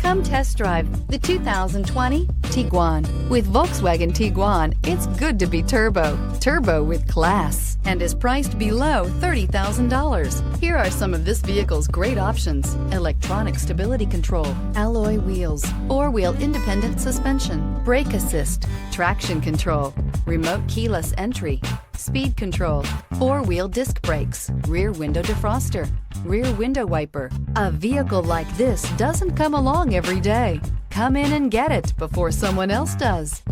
Come test drive the 2020 Tiguan. With Volkswagen Tiguan, it's good to be turbo. Turbo with class, and is priced below $30,000. Here are some of this vehicle's great options: electronic stability control, alloy wheels, four-wheel independent suspension, brake assist, traction control, remote keyless entry, speed control, four-wheel disc brakes, rear window defroster, rear window wiper. A vehicle like this doesn't come along every day. Come in and get it before someone else does.